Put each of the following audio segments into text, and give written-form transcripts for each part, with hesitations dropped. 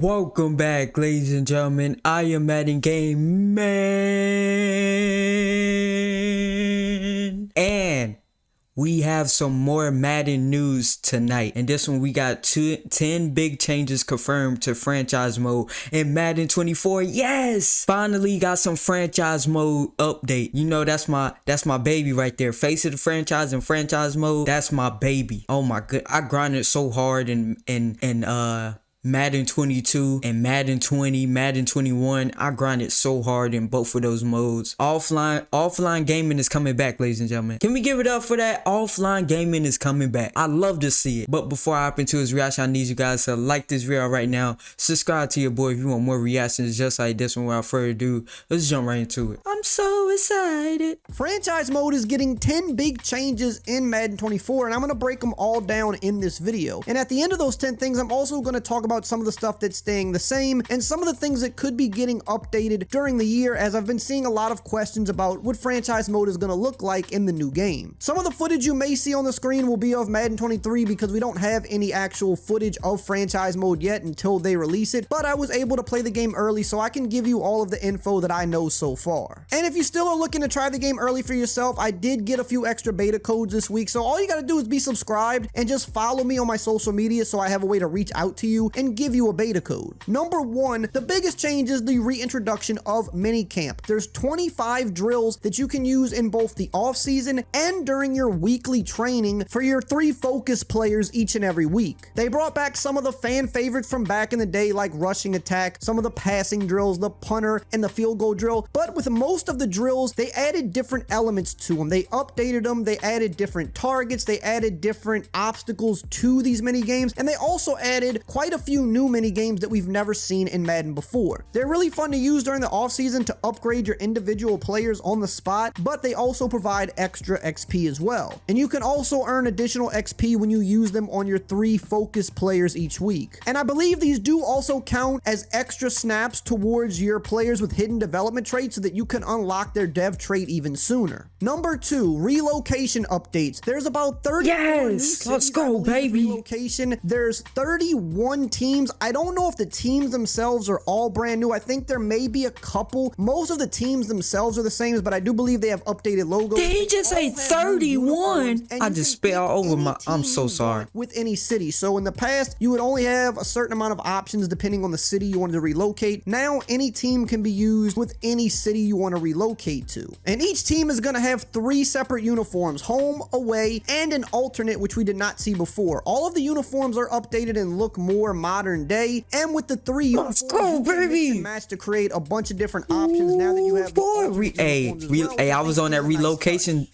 Welcome back, ladies and gentlemen. I am Madden Game Man, and we have some more Madden news tonight. And this one, we got 10 big changes confirmed to franchise mode in Madden 24. Yes, finally got some franchise mode update. You know, that's my baby right there. Face of the franchise and franchise mode. That's my baby. Oh my god, I grinded so hard in Madden 22 and Madden 20, Madden 21. I grinded so hard in both of those modes. Offline gaming is coming back, ladies and gentlemen. Can we give it up for that? Offline gaming is coming back. I love to see it. But before I hop into his reaction, I need you guys to like this video right now. Subscribe to your boy if you want more reactions just like this one. Without further ado, let's jump right into it. I'm so excited. Franchise mode is getting 10 big changes in Madden 24, and I'm going to break them all down in this video. And at the end of those 10 things, I'm also going to talk about some of the stuff that's staying the same and some of the things that could be getting updated during the year, as I've been seeing a lot of questions about what franchise mode is going to look like in the new game. Some of the footage you may see on the screen will be of Madden 23 because we don't have any actual footage of franchise mode yet until they release it, but I was able to play the game early so I can give you all of the info that I know so far. And if you still are looking to try the game early for yourself, I did get a few extra beta codes this week, so all you got to do is be subscribed and just follow me on my social media so I have a way to reach out to you and give you a beta code. Number one, the biggest change is the reintroduction of minicamp. There's 25 drills that you can use in both the off season and during your weekly training for your 3 focus players each and every week. They brought back some of the fan favorites from back in the day, like rushing attack, some of the passing drills, the punter, and the field goal drill. But with most of the drills, they added different elements to them. They updated them, they added different targets, they added different obstacles to these mini games, and they also added quite a few new mini games that we've never seen in Madden before. They're really fun to use during the offseason to upgrade your individual players on the spot, but they also provide extra XP as well. And you can also earn additional XP when you use them on your 3 focus players each week. And I believe these do also count as extra snaps towards your players with hidden development traits so that you can unlock their dev trait even sooner. Number 2, relocation updates. There's about 30. Yes, let's go, baby. Relocation. There's 31 teams. I don't know if the teams themselves are all brand new. I think there may be a couple. Most of the teams themselves are the same, but I do believe they have updated logos. Did he just say 31? I just spelled over my. I'm so sorry. With any city. So in the past, you would only have a certain amount of options depending on the city you wanted to relocate. Now, any team can be used with any city you want to relocate to. And each team is going to have 3 separate uniforms: home, away, and an alternate, which we did not see before. All of the uniforms are updated and look more modern day. And with the 3 uniforms, let's go, baby, you can match to create a bunch of different options. Now that you have I was on that relocation,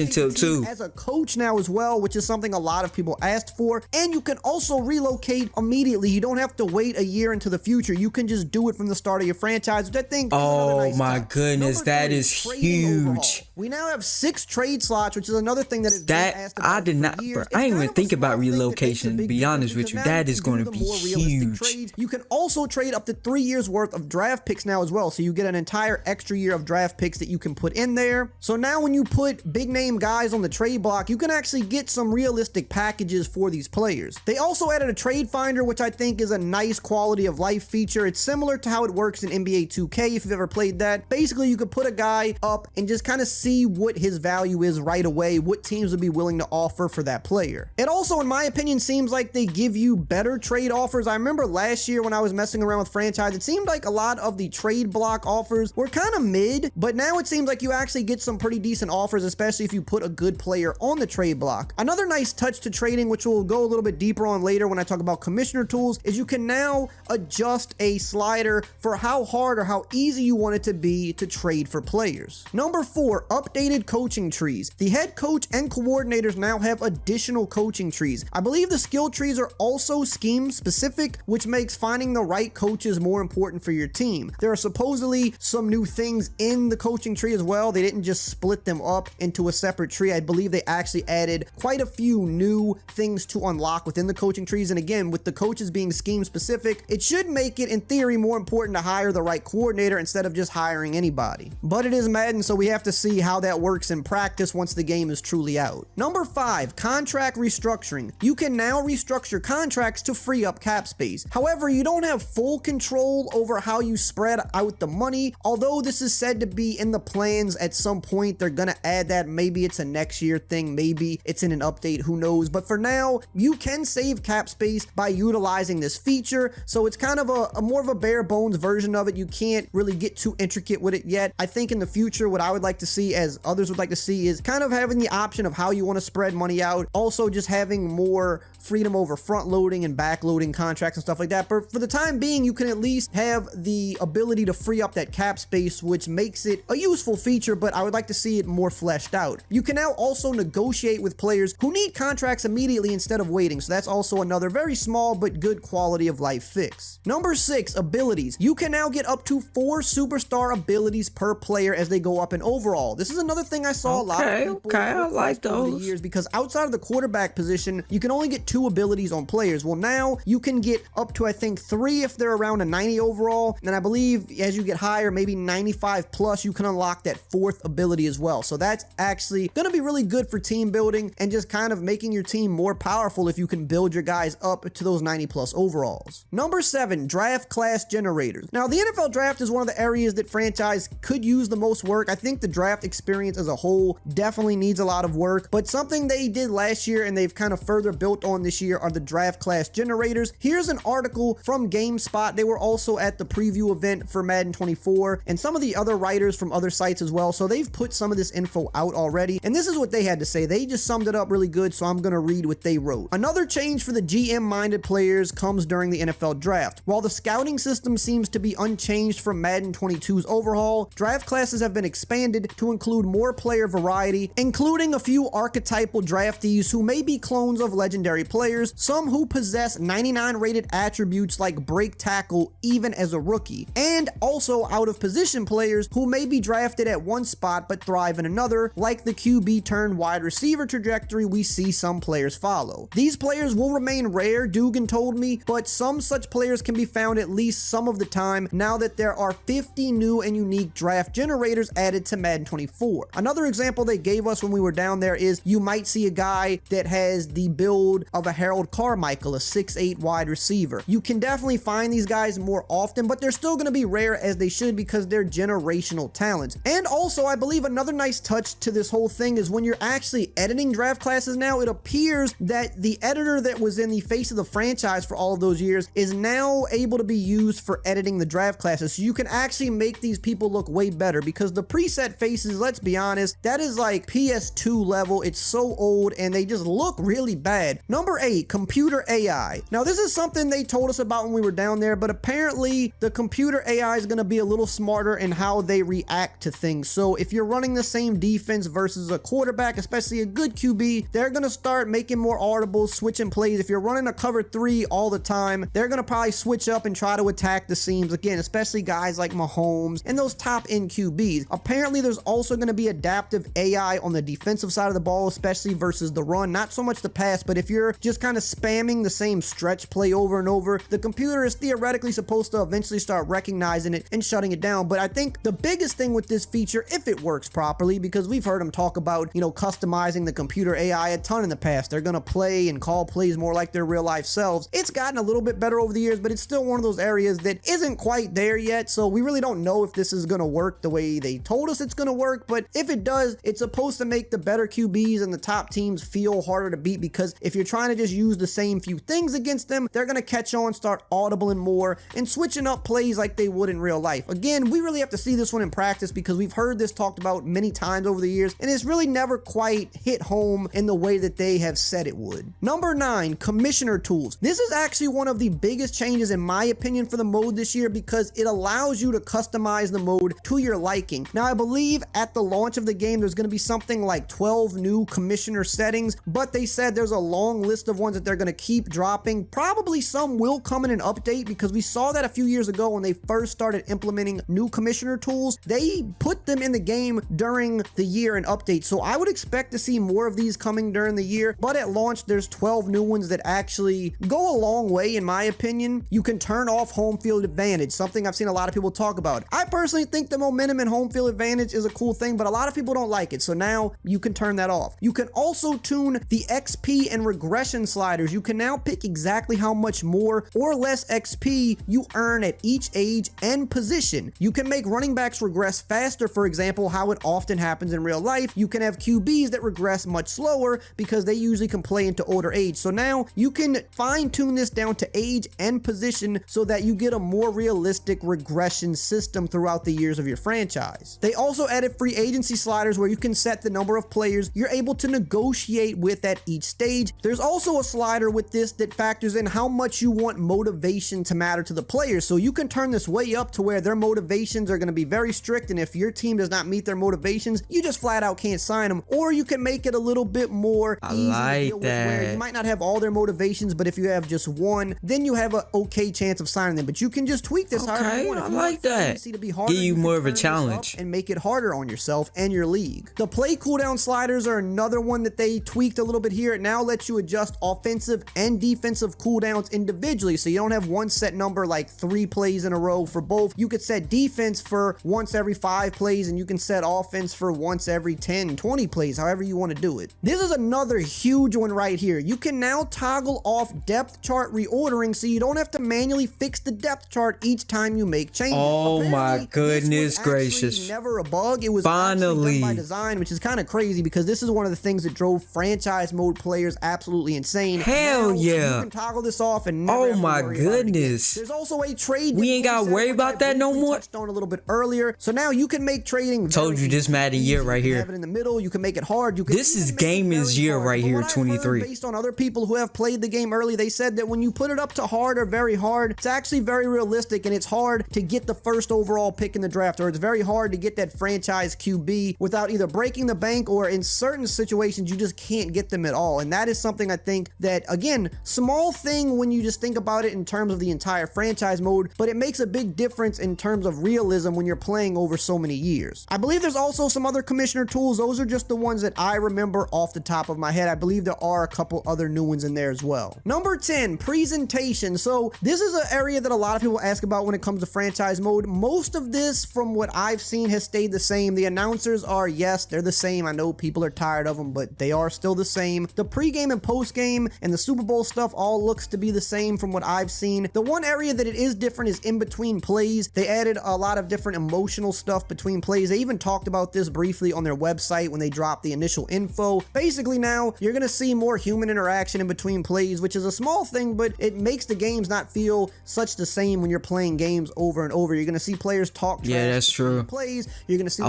tip too. As a coach now as well, which is something a lot of people asked for. And you can also relocate immediately. You don't have to wait a year into the future. You can just do it from the start of your franchise, which I think is oh my goodness, that is huge. We now have 6 trade slots, which is another thing that is asked about. I did not, bro, I didn't even think about relocation, to be honest with you. That is going to be huge. You can also trade up to 3 years worth of draft picks now as well, so you get an entire extra year of draft picks that you can put in there. So now when you put big name guys on the trade block, you can actually get some realistic packages for these players. They also added a trade finder, which I think is a nice quality of life feature. It's similar to how it works in NBA 2K if you've ever played that. Basically, you could put a guy up and just kind of see what his value is right away, what teams would be willing to offer for that player. It also, in my opinion, seems like they give you better trade offers. I remember last year when I was messing around with franchise, it seemed like a lot of the trade block offers were kind of mid, but now it seems like you actually get some pretty decent offers, especially if you put a good player on the trade block. Another nice touch to trading, which we'll go a little bit deeper on later when I talk about commissioner tools, is you can now adjust a slider for how hard or how easy you want it to be to trade for players. Number 4, updated coaching trees. The head coach and coordinators now have additional coaching trees. I believe the skill trees are also scheme specific, which makes finding the right coaches more important for your team. There are supposedly some new things in the coaching tree as well. They didn't just split them up into a separate tree. I believe they actually added quite a few new things to unlock within the coaching trees. And again, with the coaches being scheme specific, it should make it in theory more important to hire the right coordinator instead of just hiring firing anybody. But it is Madden, so we have to see how that works in practice once the game is truly out. Number 5, contract restructuring. You can now restructure contracts to free up cap space. However, you don't have full control over how you spread out the money, although this is said to be in the plans at some point. They're gonna add that. Maybe it's a next year thing, maybe it's in an update, who knows. But for now, you can save cap space by utilizing this feature, so it's kind of a more of a bare bones version of it. You can't really get too intricate with it yet. I think in the future, what I would like to see, as others would like to see, is kind of having the option of how you want to spread money out. Also, just having more freedom over front loading and back loading contracts and stuff like that. But for the time being, you can at least have the ability to free up that cap space, which makes it a useful feature, but I would like to see it more fleshed out. You can now also negotiate with players who need contracts immediately instead of waiting, so that's also another very small but good quality of life fix. Number 6, abilities. You can now get up to 4 superstar abilities per player as they go up in overall. This is another thing I saw a lot of people I like over those. the years, because outside of the quarterback position, you can only get 2 abilities on players. Well, now you can get up to, I think, 3 if they're around a 90 overall, and I believe as you get higher, maybe 95 plus, you can unlock that 4th ability as well. So that's actually going to be really good for team building and just kind of making your team more powerful if you can build your guys up to those 90 plus overalls. Number 7, draft class generators. Now, the NFL draft is one of the areas that franchise could use the most work. I think the draft experience as a whole definitely needs a lot of work, but something they did last year and they've kind of further built on this year are the draft class generators. Here's an article from GameSpot. They were also at the preview event for Madden 24, and some of the other writers from other sites as well, so they've put some of this info out already, and this is what they had to say. They just summed it up really good, so I'm gonna read what they wrote. Another change for the GM-minded players comes during the NFL draft. While the scouting system seems to be unchanged from Madden 22's overhaul, draft classes have been expanded to include more player variety, including a few archetypal draftees who may be clones of legendary players, some who possess 99 rated attributes like break tackle even as a rookie, and also out of position players who may be drafted at one spot but thrive in another, like the QB turn wide receiver trajectory we see some players follow. These players will remain rare, Dugan told me, but some such players can be found at least some of the time now that there are 50 new and unique draft generators added to Madden 24. Another example they gave us when we were down there is you might see a guy that has the build of a Harold Carmichael, a 6'8 wide receiver. You can definitely find these guys more often, but they're still going to be rare as they should because they're generational talents. And also, I believe another nice touch to this whole thing is when you're actually editing draft classes now, it appears that the editor that was in the face of the franchise for all of those years is now able to be used for editing the draft classes. So you can actually make these people look way better, because the preset faces, let's be honest, that is like PS2 level. It's so old and they just look really bad. Number 8, computer AI. Now, this is something they told us about when we were down there, but apparently the computer AI is going to be a little smarter in how they react to things. So if you're running the same defense versus a quarterback, especially a good QB, they're going to start making more audibles, switching plays. If you're running a cover 3 all the time, they're going to probably switch up and try to attack the seams again, especially guys like Mahomes and those top end QBs. Apparently there's also going to be adaptive AI on the defensive side of the ball, especially versus the run, not so much the pass, but if you're just kind of spamming the same stretch play over and over, the computer is theoretically supposed to eventually start recognizing it and shutting it down. But I think the biggest thing with this feature, if it works properly, because we've heard them talk about, you know, customizing the computer AI a ton in the past. They're going to play and call plays more like their real life selves. It's gotten a little bit better over the years, but it's still one of those areas that isn't quite there yet. So we really don't know if this is going to work the way they told us it's going to work. But if it does, it's supposed to make the better QBs and the top teams feel harder to beat, because if you're trying to just use the same few things against them, they're going to catch on, start audibling more, and switching up plays like they would in real life. Again, we really have to see this one in practice, because we've heard this talked about many times over the years, and it's really never quite hit home in the way that they have said it would. Number 9, commissioner tools. This is actually one of the biggest changes in my opinion for the mode this year, because it allows you to customize the mode to your liking. Now, I believe at the launch of the game, there's going to be something like 12 new commissioner settings, but they said there's a long list of ones that they're going to keep dropping. Probably some will come in an update, because we saw that a few years ago when they first started implementing new commissioner tools. They put them in the game during the year in updates, so I would expect to see more of these coming during the year. But at launch, there's 12 new ones that actually go a long way in my opinion. You can turn off home field advantage, something I've seen a lot of people talk about. I personally think the momentum and home field advantage is a cool thing, but a lot of people don't like it. So now you can turn that off. You can also tune the XP and regression sliders. You can now pick exactly how much more or less XP you earn at each age and position. You can make running backs regress faster, for example, how it often happens in real life. You can have QBs that regress much slower because they usually can play into older age. So now you can fine tune this down to age and position so that you get a more realistic regression system throughout the years of your franchise. They also added free agency sliders where you can set the number of players you're able to negotiate with at each stage. There's also a slider with this that factors in how much you want motivation to matter to the players. So you can turn this way up to where their motivations are going to be very strict, and if your team does not meet their motivations, you just flat out can't sign them. Or you can make it a little bit more easy to deal with, where you might not have all their motivations, but if you have just one, then you have an okay chance of signing them. But you can just tweak this however you want. I like that. Give you more of a challenge and make it harder on yourself and your league. The play cooldown sliders are another one that they tweaked a little bit here. It now lets you adjust offensive and defensive cooldowns individually, so you don't have one set number like 3 plays in a row for both. You could set defense for once every 5 plays, and you can set offense for once every 10, 20 plays, however you want to do it. This is another huge one right here. You can now toggle off depth chart reordering, so you don't have to manually fix the depth chart each time you make changes. Oh Apparently, my goodness gracious. Never a bug. It was finally done by design, which is kind of crazy because this is one of the things that drove franchise mode players absolutely insane. Hell now, yeah. You can toggle this off and never oh have to my worry about it again. goodness. There's also a trade. We ain't gotta worry about that no more. Touched on a little bit earlier. So now you can make trading. Told you this Madden year right here. Have it in the middle. You can make it hard. You can. This is gaming's year right here, 23. Based on other people who have played the game early, they said that when you put it up to hard or very hard, it's actually very realistic, and it's hard to get the first overall pick in the draft, or it's very hard to get that franchise QB without either breaking the bank, or in certain situations you just can't get them at all. And that is something I think that, again, small thing when you just think about it in terms of the entire franchise mode, but it makes a big difference in terms of realism when you're playing over so many years. I believe there's also some other commissioner tools. Those are just the ones that I remember off the top of my head. I believe there are a couple other new ones in there as well. Number 10, presentation. So this is an area that a lot of people ask about when it comes to franchise mode. Most of this, from what I've seen, has stayed the same. The announcers are, yes, they're the same. I know people are tired of them, but they are still the same. The pregame and postgame and the Super Bowl stuff all looks to be the same from what I've seen. The one area that it is different is in between plays. They added a lot of different emotional stuff between plays. They even talked about this briefly on their website when they dropped the initial info. Basically now you're going to see more human interaction in between plays, which is a small thing, but it makes the games not feel such the same when you're playing games over and over. You're going to see players talk trash. Yeah, that's true. Plays. You're going to see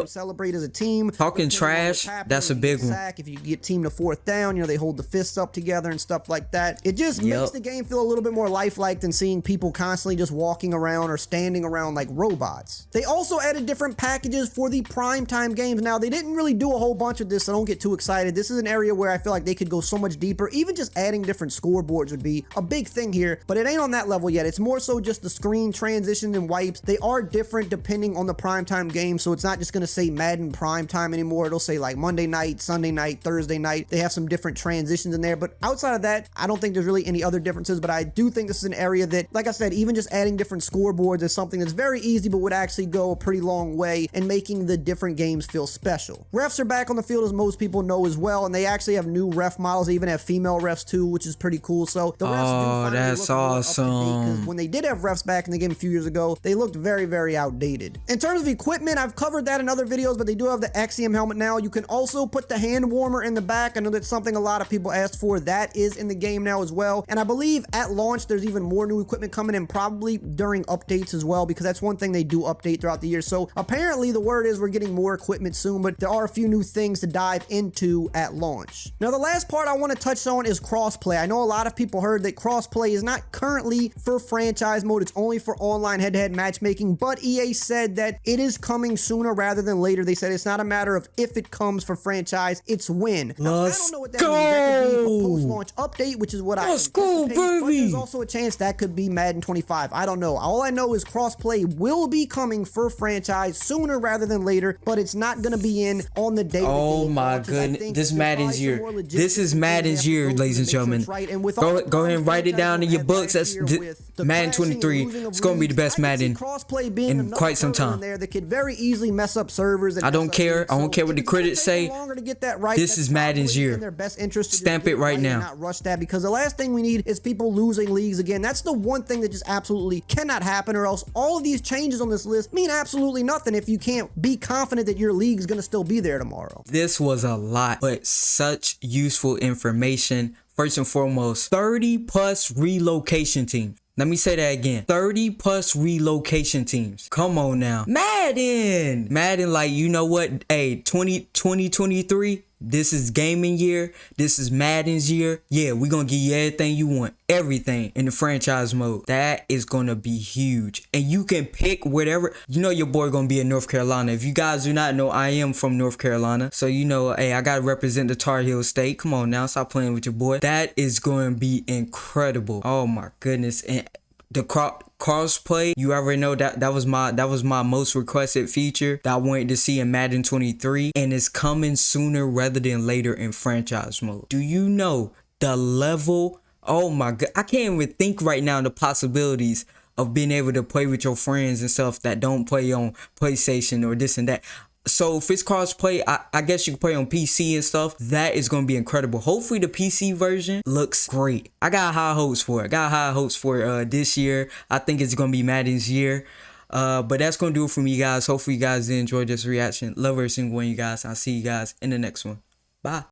celebrate as a team. Talking trash, that's a big one. If you get team to 4th down, you know, they hold the fists up together and stuff like that. It just makes the game feel a little bit more lifelike than seeing people constantly just walking around or standing around like robots. They also added different packages for the primetime games. Now, they didn't really do a whole bunch of this, so don't get too excited. This is an area where I feel like they could go so much deeper. Even just adding different scoreboards would be a big thing here, but it ain't on that level yet. It's more so just the screen transitions and wipes. They are different depending on the primetime game, so it's not just going to say Madden primetime anymore. It'll say like Monday night, Sunday night, Thursday night. They have some different transitions in there, but outside of that, I don't think there's really any other differences, but I do think this is an area that, like I said, even just adding different scoreboards is something that's very easy, but would actually go a pretty long way in making the different games feel special. Refs are back on the field, as most people know as well, and they actually have new ref models. They even have female refs too, which is pretty cool. So the refs that's awesome. Because when they did have refs back in the game a few years ago, they looked very, very outdated. In terms of equipment, I've covered that in other videos, but they do have the Axiom helmet now. You can also put the hand warmer in the back. I know that's something a lot of people asked for. That is in the game now as well. And I believe at launch, there's even more new equipment coming in, probably during updates as well, because that's one thing they do update throughout the year. So apparently the word is we're getting more equipment soon, but there are a few new things to dive into at launch. Now, the last part I want to touch on is crossplay. I know a lot of people heard that crossplay is not currently for franchise mode. It's only for online head-to-head matchmaking, but EA said that it is coming sooner rather than later. They said it's not a matter of if it comes for franchise, it's when. Now, I don't know what that means. That could be a post-launch update, which is what I anticipate, but there's also a chance that could be Madden 25. I don't know. All I know is crossplay will be coming for franchise sooner rather than later, but it's not going to be in on the day. Oh my goodness. This Madden's year. This is Madden's year, ladies and gentlemen. Go ahead and write it down in your books. That's Madden 23. It's gonna be the best Madden crossplay being in another quite some hurdle in time. there that could very easily mess up servers. I don't care. I don't care what the critics say. This is Madden's year. In their best interest to Stamp get it right now. and not rush that, because the last thing we need is people losing leagues again. That's the one thing that just absolutely cannot happen, or else all of these changes on this list mean absolutely nothing if you can't be confident that your league is going to still be there tomorrow. This was a lot, but such useful information. First and foremost, 30 plus relocation teams. Let me say that again. 30 plus relocation teams. Come on now. Madden, like, you know what? Hey, 2023, this is gaming year. This is Madden's year. Yeah, we're going to give you everything you want. Everything in the franchise mode. That is going to be huge. And you can pick whatever. You know your boy going to be in North Carolina. If you guys do not know, I am from North Carolina. So, you know, hey, I got to represent the Tar Heel State. Come on now. Stop playing with your boy. That is going to be incredible. Oh, my goodness. And the crossplay, you already know that was my most requested feature that I wanted to see in Madden 23, and it's coming sooner rather than later in franchise mode. Do you know the level? Oh my god, I can't even think right now the possibilities of being able to play with your friends and stuff that don't play on PlayStation or this and that. So if it's crossplay, I guess you can play on PC and stuff. That is going to be incredible. Hopefully the PC version looks great. I got high hopes for it. This year. I think it's going to be Madden's year. But that's going to do it for me, guys. Hopefully you guys enjoyed this reaction. Love every single one of you guys. I'll see you guys in the next one. Bye.